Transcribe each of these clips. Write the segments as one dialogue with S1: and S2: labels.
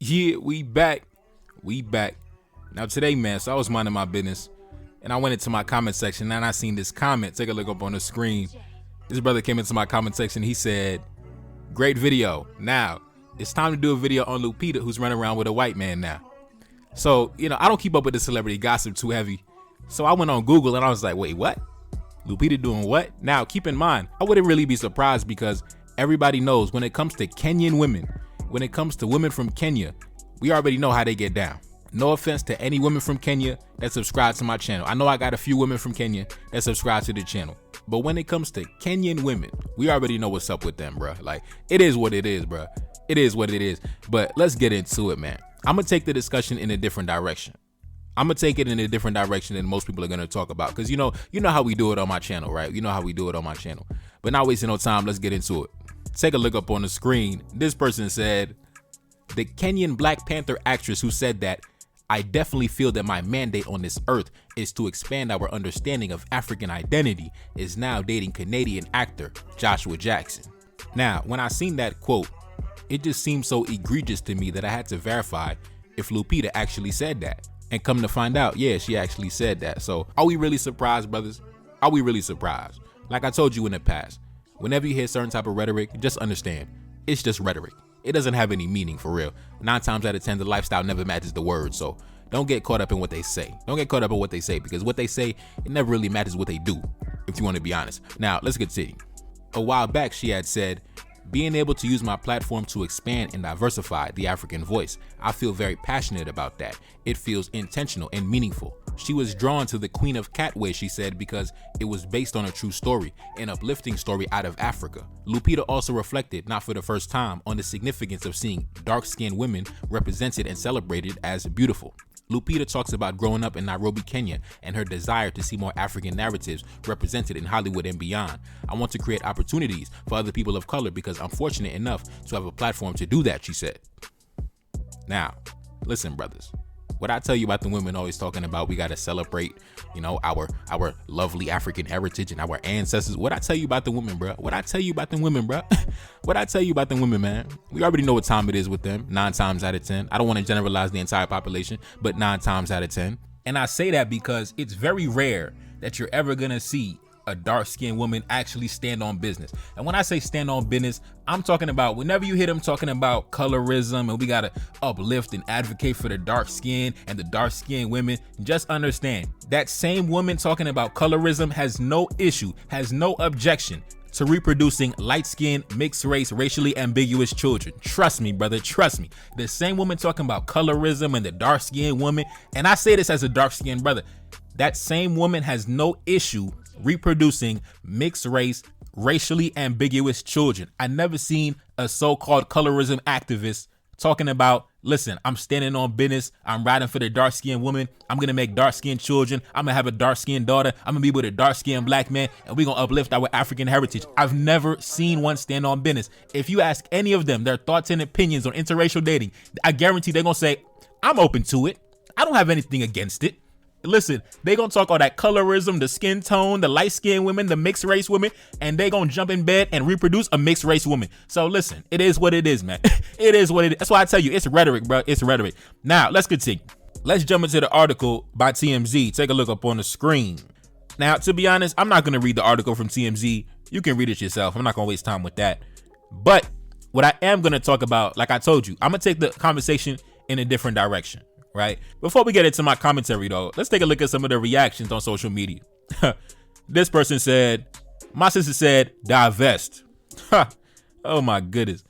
S1: Yeah, we back. We back. Now today, man, so I was minding my business and I went into my comment section and I seen this comment. Take a look up on the screen. This brother came into my comment section. He said, great video. Now, it's time to do a video on Lupita, who's running around with a white man now. So, I don't keep up with the celebrity gossip too heavy. So I went on Google and I was like, wait, what? Lupita doing what? Now, keep in mind, I wouldn't really be surprised because everybody knows when it comes to Kenyan women, when it comes to women from Kenya, we already know how they get down. No offense to any women from Kenya that subscribe to my channel. I know I got a few women from Kenya that subscribe to the channel. But when it comes to Kenyan women, we already know what's up with them, bro. Like, it is what it is, bro. It is what it is. But let's get into it, man. I'm going to take the discussion in a different direction. I'm going to take it in a different direction than most people are going to talk about. Because you know how we do it on my channel, right? You know how we do it on my channel. But not wasting no time, let's get into it. Take a look up on the screen. This person said, the Kenyan Black Panther actress who said that, I definitely feel that my mandate on this earth is to expand our understanding of African identity, is now dating Canadian actor Joshua Jackson. Now, when I seen that quote, it just seemed so egregious to me that I had to verify if Lupita actually said that. And come to find out, yeah, she actually said that. So are we really surprised, brothers? Are we really surprised? Like I told you in the past, whenever you hear certain type of rhetoric, just understand, it's just rhetoric. It doesn't have any meaning for real. 9 times out of 10, the lifestyle never matches the words. So don't get caught up in what they say. Don't get caught up in what they say because what they say, it never really matches what they do, if you want to be honest. Now, let's continue. A while back, she had said, being able to use my platform to expand and diversify the African voice. I feel very passionate about that. It feels intentional and meaningful. She was drawn to the Queen of Catway, she said, because it was based on a true story, an uplifting story out of Africa. Lupita also reflected, not for the first time, on the significance of seeing dark-skinned women represented and celebrated as beautiful. Lupita talks about growing up in Nairobi, Kenya, and her desire to see more African narratives represented in Hollywood and beyond. I want to create opportunities for other people of color because I'm fortunate enough to have a platform to do that, she said. Now, listen, brothers. What I tell you about the women always talking about, we got to celebrate, our lovely African heritage and our ancestors. What I tell you about the women, bro? What I tell you about the women, bro? What I tell you about the women, man? We already know what time it is with them. 9 times out of 10. I don't want to generalize the entire population, but 9 times out of 10. And I say that because it's very rare that you're ever going to see a dark-skinned woman actually stand on business. And when I say stand on business, I'm talking about whenever you hear them talking about colorism and we gotta uplift and advocate for the dark skin and the dark-skinned women, just understand that same woman talking about colorism has no issue, has no objection to reproducing light-skinned, mixed-race, racially ambiguous children. Trust me, brother, trust me. The same woman talking about colorism and the dark-skinned woman, and I say this as a dark-skinned brother, that same woman has no issue reproducing mixed race, racially ambiguous children. I never seen a so-called colorism activist talking about, listen, I'm standing on business. I'm riding for the dark-skinned woman. I'm going to make dark-skinned children. I'm going to have a dark-skinned daughter. I'm going to be with a dark-skinned black man, and we're going to uplift our African heritage. I've never seen one stand on business. If you ask any of them their thoughts and opinions on interracial dating, I guarantee they're going to say, I'm open to it. I don't have anything against it. Listen, they gonna talk all that colorism, the skin tone, the light-skinned women, the mixed race women, and they gonna jump in bed and reproduce a mixed race woman. So listen, it is what it is, man. It is what it is. That's why I tell you, it's rhetoric, bro. It's rhetoric. Now, let's continue. Let's jump into the article by TMZ. Take a look up on the screen. Now, to be honest, I'm not gonna read the article from TMZ. You can read it yourself. I'm not gonna waste time with that. But what I am gonna talk about, like I told you, I'm gonna take the conversation in a different direction. Right? Before we get into my commentary though, let's take a look at some of the reactions on social media. This person said, my sister said, divest. Oh my goodness.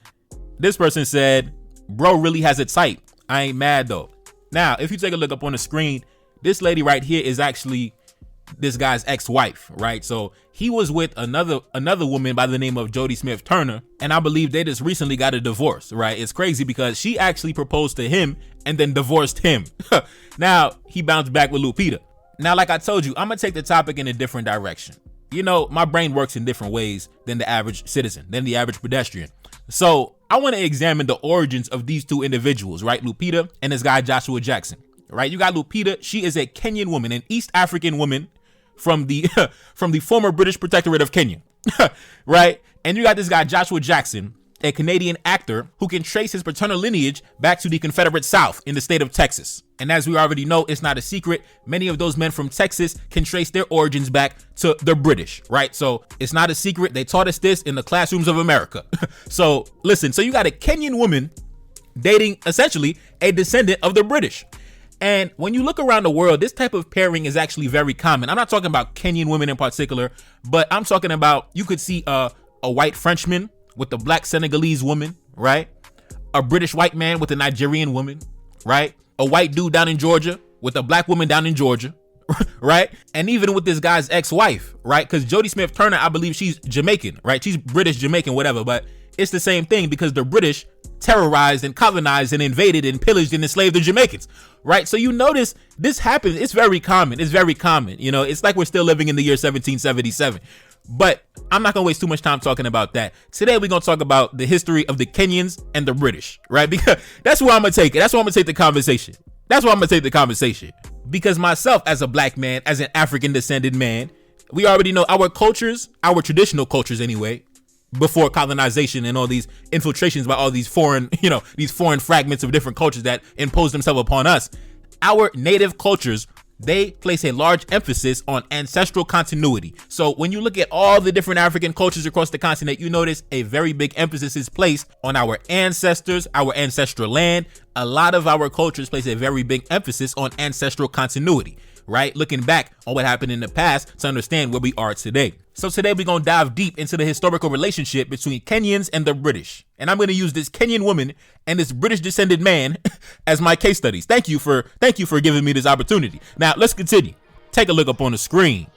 S1: This person said, bro really has it tight. I ain't mad though. Now, if you take a look up on the screen, this lady right here is actually this guy's ex-wife, right? So he was with another woman by the name of Jody Smith Turner, and I believe they just recently got a divorce, right? It's crazy because she actually proposed to him and then divorced him. Now he bounced back with Lupita. Now, like I told you, I'm gonna take the topic in a different direction. You know, my brain works in different ways than the average citizen, than the average pedestrian. So I want to examine the origins of these two individuals, right? Lupita and this guy Joshua Jackson, right? You got Lupita. She is a Kenyan woman, an East African woman from the former British protectorate of Kenya, right? And you got this guy Joshua Jackson, a Canadian actor who can trace his paternal lineage back to the Confederate South in the state of Texas. And as we already know, it's not a secret, many of those men from Texas can trace their origins back to the British, right? So it's not a secret. They taught us this in the classrooms of America. So listen, so you got a Kenyan woman dating essentially a descendant of the British. And when you look around the world, this type of pairing is actually very common. I'm not talking about Kenyan women in particular, but I'm talking about, you could see a white Frenchman with a black Senegalese woman, right? A British white man with a Nigerian woman, right? A white dude down in Georgia with a black woman down in Georgia, right? And even with this guy's ex-wife, right? Because Jodie Smith Turner, I believe she's Jamaican, right? She's British, Jamaican, whatever, but it's the same thing because the British terrorized and colonized and invaded and pillaged and enslaved the Jamaicans, right? So you notice this happens. It's very common. It's very common. You know, it's like we're still living in the year 1777. But I'm not gonna waste too much time talking about that. Today we're gonna talk about the history of the Kenyans and the British, right? Because that's where I'm gonna take it. That's where I'm gonna take the conversation. That's where I'm gonna take the conversation. Because myself, as a black man, as an African descended man, we already know our cultures, our traditional cultures anyway, before colonization and all these infiltrations by all these foreign, these foreign fragments of different cultures that impose themselves upon us. Our native cultures, they place a large emphasis on ancestral continuity. So when you look at all the different African cultures across the continent, you notice a very big emphasis is placed on our ancestors, our ancestral land. A lot of our cultures place a very big emphasis on ancestral continuity, right? Looking back on what happened in the past to understand where we are today. So today we're going to dive deep into the historical relationship between Kenyans and the British. And I'm going to use this Kenyan woman and this British descended man as my case studies. Thank you for giving me this opportunity. Now let's continue. Take a look up on the screen.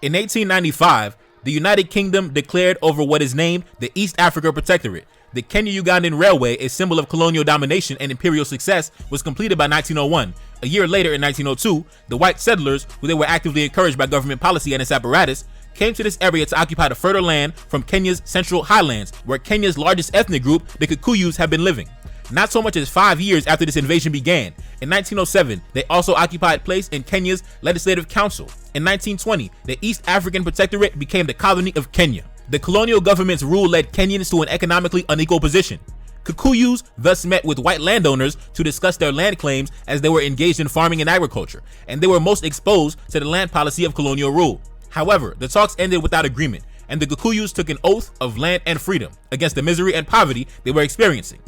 S1: In 1895, the United Kingdom declared over what is named the East Africa Protectorate. The Kenya-Ugandan Railway, a symbol of colonial domination and imperial success, was completed by 1901. A year later, in 1902, the white settlers, who they were actively encouraged by government policy and its apparatus, came to this area to occupy the fertile land from Kenya's central highlands, where Kenya's largest ethnic group, the Kikuyus, have been living. Not so much as 5 years after this invasion began, in 1907, they also occupied place in Kenya's Legislative Council. In 1920, the East African Protectorate became the colony of Kenya. The colonial government's rule led Kenyans to an economically unequal position. Kikuyus thus met with white landowners to discuss their land claims as they were engaged in farming and agriculture, and they were most exposed to the land policy of colonial rule. However, the talks ended without agreement, and the Kikuyus took an oath of land and freedom against the misery and poverty they were experiencing.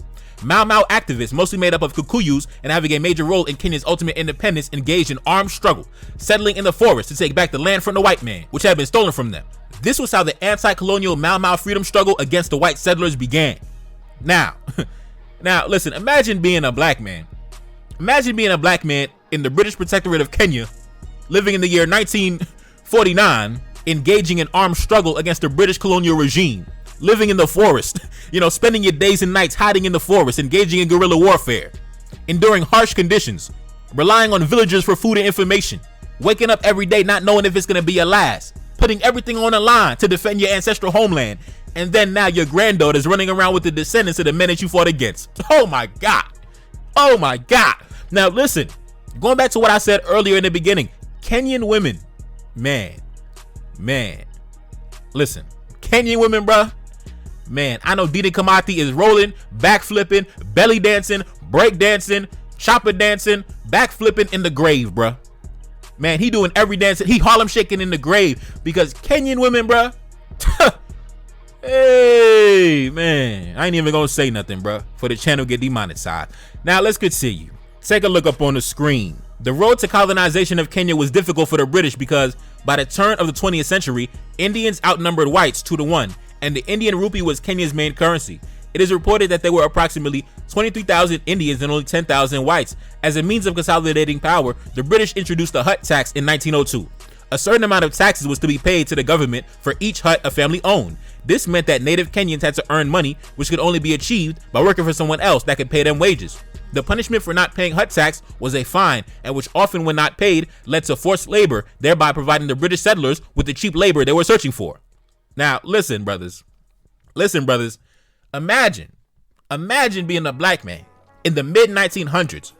S1: Mau Mau activists, mostly made up of Kikuyus and having a major role in Kenya's ultimate independence, engaged in armed struggle, settling in the forest to take back the land from the white man, which had been stolen from them. This was how the anti-colonial Mau Mau freedom struggle against the white settlers began. Now listen, imagine being a black man. Imagine being a black man in the British Protectorate of Kenya, living in the year 1949, engaging in armed struggle against the British colonial regime, living in the forest, spending your days and nights hiding in the forest, engaging in guerrilla warfare, enduring harsh conditions, relying on villagers for food and information, waking up every day not knowing if it's going to be your last, putting everything on the line to defend your ancestral homeland, and then now your granddaughter's running around with the descendants of the men that you fought against. Oh my God. Oh my God. Now listen, going back to what I said earlier in the beginning, Kenyan women, man, listen, Kenyan women, bruh, man, I know Didi Kamati is rolling, backflipping, belly dancing, break dancing, chopper dancing, backflipping in the grave, bruh. Man, he doing every dance. He Harlem shaking in the grave because Kenyan women, bruh. Hey, man, I ain't even gonna say nothing, bruh, for the channel get demonetized. Now let's continue. Take a look up on the screen. The road to colonization of Kenya was difficult for the British because by the turn of the 20th century, Indians outnumbered whites 2-1, and the Indian rupee was Kenya's main currency. It is reported that there were approximately 23,000 Indians and only 10,000 whites. As a means of consolidating power, the British introduced the hut tax in 1902. A certain amount of taxes was to be paid to the government for each hut a family owned. This meant that native Kenyans had to earn money, which could only be achieved by working for someone else that could pay them wages. The punishment for not paying hut tax was a fine, and which often, when not paid, led to forced labor, thereby providing the British settlers with the cheap labor they were searching for. Now, listen, brothers. Imagine being a black man in the mid 1900s,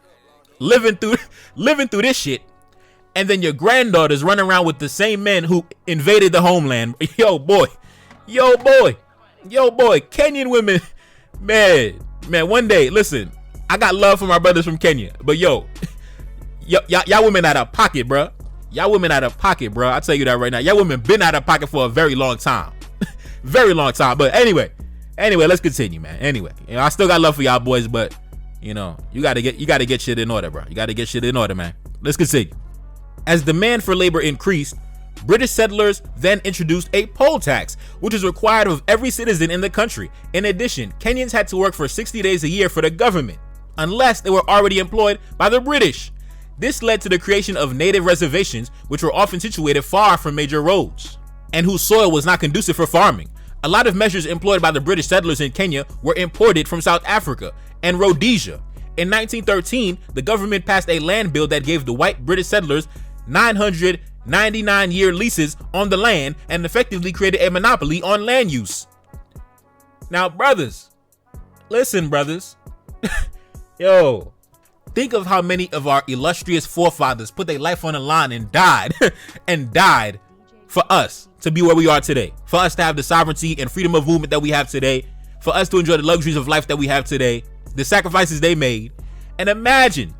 S1: living through this shit, and then your granddaughters run around with the same men who invaded the homeland. Yo boy, Kenyan women, Man, one day, listen, I got love for my brothers from Kenya, but y'all women out of pocket, bro. Y'all women out of pocket, bro. I tell you that right now. Y'all women been out of pocket for a very long time. Very long time. But anyway, let's continue, man. Anyway, I still got love for y'all boys, but you gotta get shit in order, bro. You gotta get shit in order, man. Let's continue. As demand for labor increased, British settlers then introduced a poll tax, which is required of every citizen in the country. In addition, Kenyans had to work for 60 days a year for the government, unless they were already employed by the British. This led to the creation of native reservations, which were often situated far from major roads, and whose soil was not conducive for farming. A lot of measures employed by the British settlers in Kenya were imported from South Africa and Rhodesia. In 1913, the government passed a land bill that gave the white British settlers 999-year leases on the land and effectively created a monopoly on land use. Now, brothers, listen, brothers. Yo, think of how many of our illustrious forefathers put their life on the line and died for us to be where we are today, for us to have the sovereignty and freedom of movement that we have today, for us to enjoy the luxuries of life that we have today, the sacrifices they made. And imagine,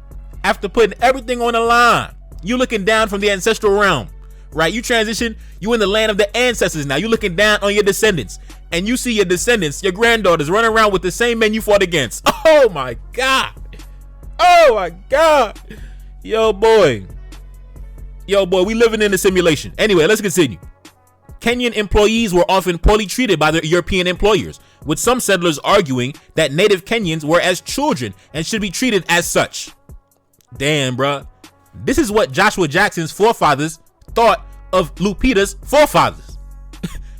S1: after putting everything on the line, you looking down from the ancestral realm, right? You transition, you in the land of the ancestors now. You looking down on your descendants, and you see your descendants, your granddaughters, running around with the same men you fought against. Oh my God. Oh my God. Yo, boy, we living in a simulation. Anyway, let's continue. Kenyan employees were often poorly treated by their European employers, with some settlers arguing that native Kenyans were as children and should be treated as such. Damn, bruh. This is what Joshua Jackson's forefathers thought of Lupita's forefathers.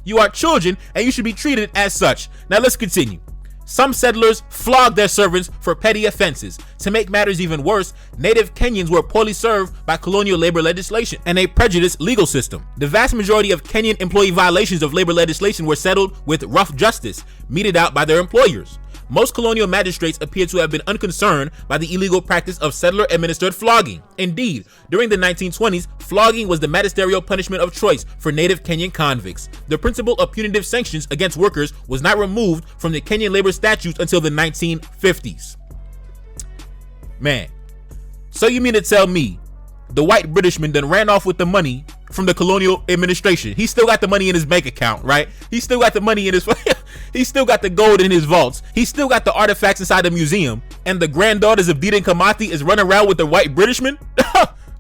S1: You are children and you should be treated as such. Now let's continue. Some settlers flogged their servants for petty offenses. To make matters even worse, native Kenyans were poorly served by colonial labor legislation and a prejudiced legal system. The vast majority of Kenyan employee violations of labor legislation were settled with rough justice meted out by their employers. Most colonial magistrates appear to have been unconcerned by the illegal practice of settler-administered flogging. Indeed, during the 1920s, flogging was the magisterial punishment of choice for native Kenyan convicts. The principle of punitive sanctions against workers was not removed from the Kenyan labor statutes until the 1950s. Man, so you mean to tell me the white Britishman then ran off with the money from the colonial administration? He still got the money in his bank account, right? He still got the money in his he still got the gold in his vaults. He still got the artifacts inside the museum. And the granddaughters of Dida Kamati is running around with the white Britishman?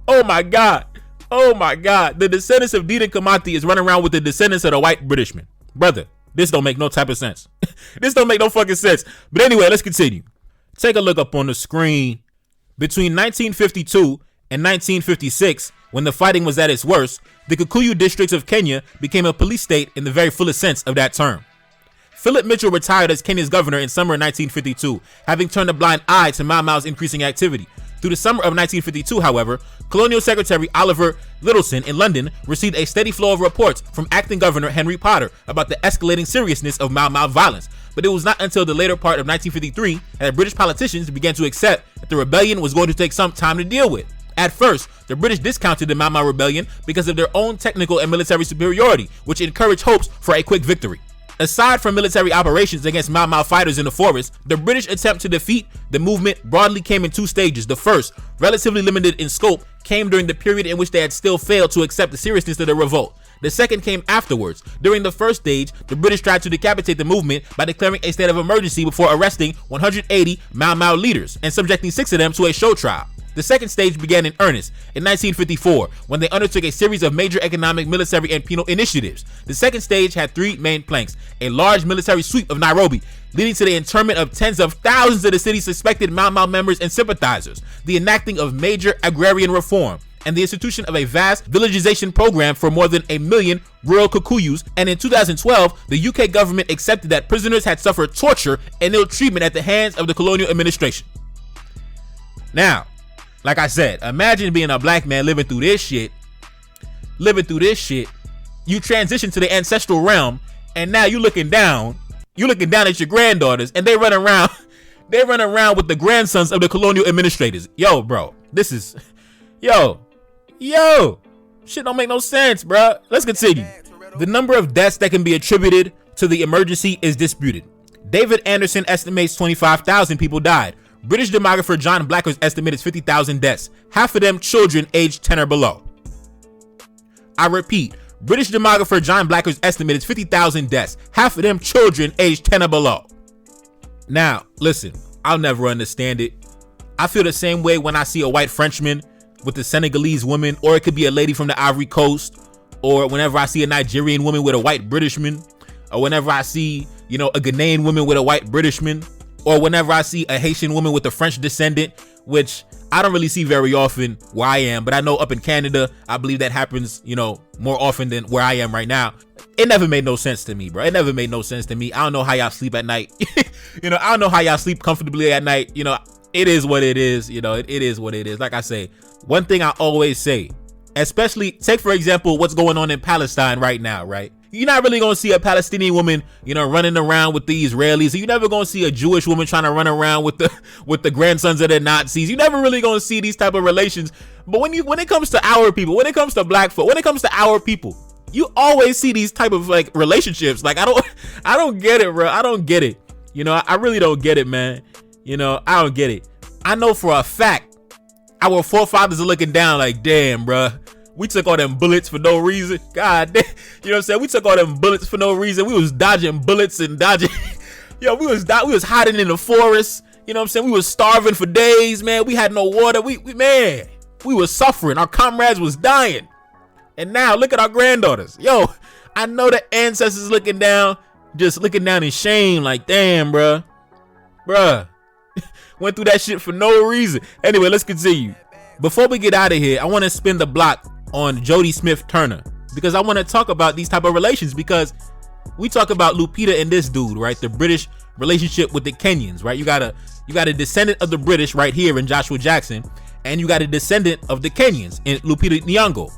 S1: Oh my God. Oh my God. The descendants of Dida Kamati is running around with the descendants of the white Britishman. Brother, this don't make no type of sense. This don't make no fucking sense. But anyway, let's continue. Take a look up on the screen. Between 1952 and 1956, when the fighting was at its worst, the Kikuyu districts of Kenya became a police state in the very fullest sense of that term. Philip Mitchell retired as Kenya's governor in summer of 1952, having turned a blind eye to Mau Mau's increasing activity. Through the summer of 1952, however, Colonial Secretary Oliver Littleson in London received a steady flow of reports from acting Governor Henry Potter about the escalating seriousness of Mau Mau violence. But it was not until the later part of 1953 that British politicians began to accept that the rebellion was going to take some time to deal with. At first, the British discounted the Mau Mau rebellion because of their own technical and military superiority, which encouraged hopes for a quick victory. Aside from military operations against Mau Mau fighters in the forest, the British attempt to defeat the movement broadly came in two stages. The first, relatively limited in scope, came during the period in which they had still failed to accept the seriousness of the revolt. The second came afterwards. During the first stage, the British tried to decapitate the movement by declaring a state of emergency before arresting 180 Mau Mau leaders and subjecting 6 of them to a show trial. The second stage began in earnest in 1954 when they undertook a series of major economic, military, and penal initiatives. The second stage had 3 main planks: a large military sweep of Nairobi, leading to the internment of tens of thousands of the city's suspected Mau Mau members and sympathizers, the enacting of major agrarian reform, and the institution of a vast villagization program for more than 1 million rural Kikuyus. And in 2012, the UK government accepted that prisoners had suffered torture and ill treatment at the hands of the colonial administration. Now, like I said, imagine being a black man living through this shit. You transition to the ancestral realm, and now you looking down at your granddaughters, and they run around with the grandsons of the colonial administrators. Yo, bro, this is yo, shit don't make no sense, bro. Let's continue. The number of deaths that can be attributed to the emergency is disputed. David Anderson estimates 25,000 people died. British demographer John Blackwell's estimate is 50,000 deaths, half of them children aged 10 or below. I repeat, British demographer John Blackwell's estimate is 50,000 deaths, half of them children aged 10 or below. Now, listen, I'll never understand it. I feel the same way when I see a white Frenchman with a Senegalese woman, or it could be a lady from the Ivory Coast, or whenever I see a Nigerian woman with a white Britishman, or whenever I see, a Ghanaian woman with a white Britishman, or whenever I see a Haitian woman with a French descendant, which I don't really see very often where I am, but I know up in Canada, I believe that happens, more often than where I am right now. It never made no sense to me, bro. It never made no sense to me. I don't know how y'all sleep at night. I don't know how y'all sleep comfortably at night. It is what it is. It is what it is. Like I say, one thing I always say, especially take, for example, what's going on in Palestine right now, right? You're not really going to see a Palestinian woman, running around with the Israelis. You're never going to see a Jewish woman trying to run around with the grandsons of the Nazis. You're never really going to see these type of relations. But when it comes to our people, when it comes to black folk, when it comes to our people, you always see these type of like relationships. Like I don't get it, bro. I don't get it. I really don't get it, man. I don't get it. I know for a fact our forefathers are looking down like, damn, bro. We took all them bullets for no reason. God damn. You know what I'm saying? We took all them bullets for no reason. We was dodging bullets and dodging. We was hiding in the forest. You know what I'm saying? We was starving for days, man. We had no water. We was suffering. Our comrades was dying. And now look at our granddaughters. Yo, I know the ancestors looking down, just looking down in shame like, damn, bruh. Went through that shit for no reason. Anyway, let's continue. Before we get out of here, I want to spin the block on Jody Smith Turner, because I want to talk about these type of relations, because we talk about Lupita and this dude, right? The British relationship with the Kenyans, right? You got a descendant of the British right here in Joshua Jackson, and you got a descendant of the Kenyans in Lupita Nyong'o.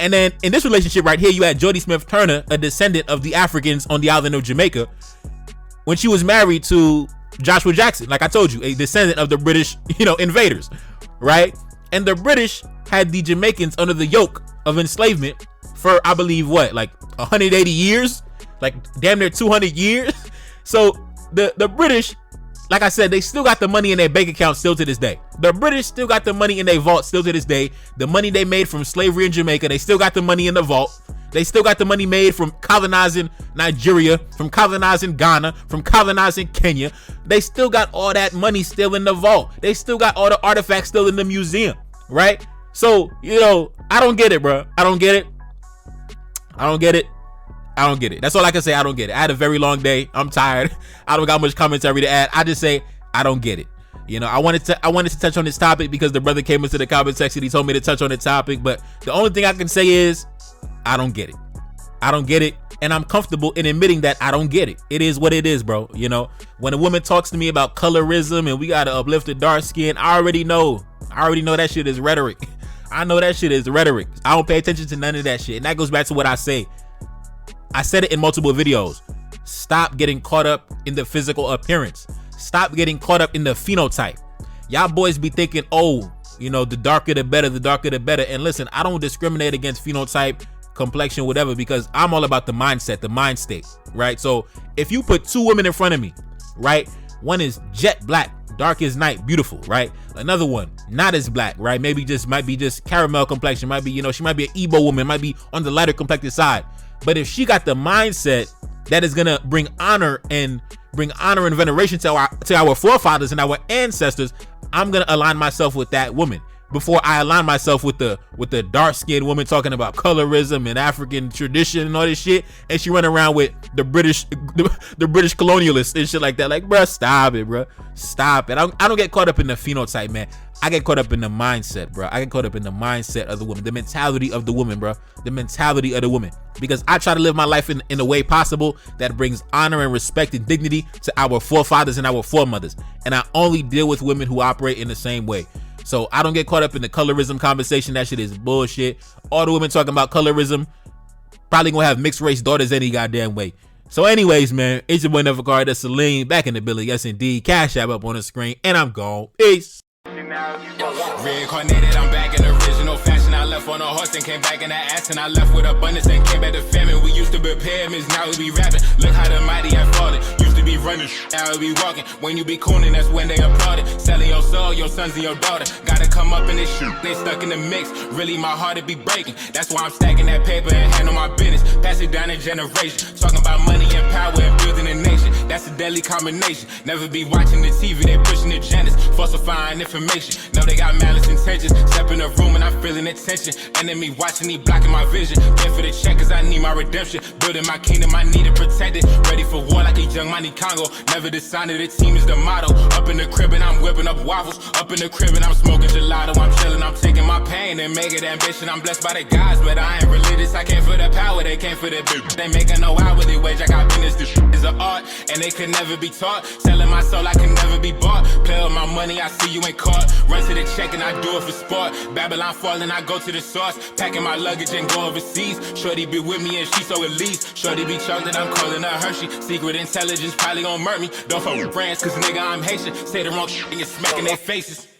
S1: And then in this relationship right here, you had Jody Smith Turner, a descendant of the Africans on the island of Jamaica, when she was married to Joshua Jackson, like I told you, a descendant of the British, invaders, right? And the British had the Jamaicans under the yoke of enslavement for, I believe, like 180 years, like damn near 200 years. So the British, like I said, they still got the money in their bank account still to this day. The British still got the money in their vault still to this day. The money they made from slavery in Jamaica, they still got the money in the vault. They still got the money made from colonizing Nigeria, from colonizing Ghana, from colonizing Kenya. They still got all that money still in the vault. They still got all the artifacts still in the museum, right? So, I don't get it, bro. I don't get it. That's all I can say. I don't get it. I had a very long day. I'm tired. I don't got much commentary to add. I just say I don't get it. I wanted to touch on this topic because the brother came into the comment section. He told me to touch on the topic, but the only thing I can say is I don't get it. I don't get it, and I'm comfortable in admitting that I don't get it. It is what it is, bro. When a woman talks to me about colorism and we gotta uplift the dark skin, I already know that shit is rhetoric. I know that shit is rhetoric. I don't pay attention to none of that shit, and that goes back to what I say. I said it in multiple videos. Stop getting caught up in the physical appearance. Stop getting caught up in the phenotype. Y'all boys be thinking, the darker the better, the darker the better. And listen, I don't discriminate against phenotype, complexion, whatever, because I'm all about the mindset, the mind state, right? So if you put two women in front of me, right? One is jet black, dark as night, beautiful, right? Another one, not as black, right? Might be just caramel complexion, might be, she might be an Igbo woman, might be on the lighter complected side. But if she got the mindset that is gonna bring honor and veneration to our forefathers and our ancestors, I'm gonna align myself with that woman before I align myself with the dark skinned woman talking about colorism and African tradition and all this shit, and she run around with the British colonialists and shit like that. Like, bruh, stop it, bruh. Stop it. I don't get caught up in the phenotype, man. I get caught up in the mindset, bruh. I get caught up in the mindset of the woman, the mentality of the woman, bruh. The mentality of the woman. Because I try to live my life in a way possible that brings honor and respect and dignity to our forefathers and our foremothers. And I only deal with women who operate in the same way. So I don't get caught up in the colorism conversation. That shit is bullshit. All the women talking about colorism probably gonna have mixed race daughters any goddamn way. So anyways, man, it's your boy Nevercard, that's Celine, back in the building. Yes, indeed. Cash App up on the screen, and I'm gone. Peace. Reincarnated, I'm back in original fashion. I left on a horse and came back in the ass, and I left with abundance and came back to famine. We used to be pyramids, now we be rapping. Look how the mighty have fallen. Used to be running, now we be walking. When you be cooning, that's when they applauded. Selling your soul, your sons and your daughter. Gotta come up in this shit, they stuck in the mix. Really, my heart it be breaking. That's why I'm stacking that paper and handle my business. Pass it down in generation. Talking about money and power and building a nation. That's a deadly combination. Never be watching the TV, they pushing agendas, falsifying information. Know they got malice intentions. Step in the room and I'm feeling the tension. Enemy watching, he blocking my vision. Paying for the check cause I need my redemption. Building my kingdom, I need it protected. Ready for war like a young Money Congo. Never decided the team is the motto. Up in the crib and I'm whipping up waffles. Up in the crib and I'm smoking gelato. I'm chilling, I'm taking my pain and make it ambition. I'm blessed by the gods, but I ain't religious. I came for the power, they came for the bitch. They making no hourly wage, I got business. This shit is an art, and they could never be taught. Selling my soul, I can never be bought. Play with my money, I see you ain't caught. Run to the check and I do it for sport. Babylon falling, I go to the source. Packing my luggage and go overseas. Shorty be with me and she so elite. Shorty be chocolate, I'm calling her Hershey. Secret intelligence probably gon' murk me. Don't fuck with friends, cause nigga I'm Haitian. Say the wrong shit and you're smacking their faces.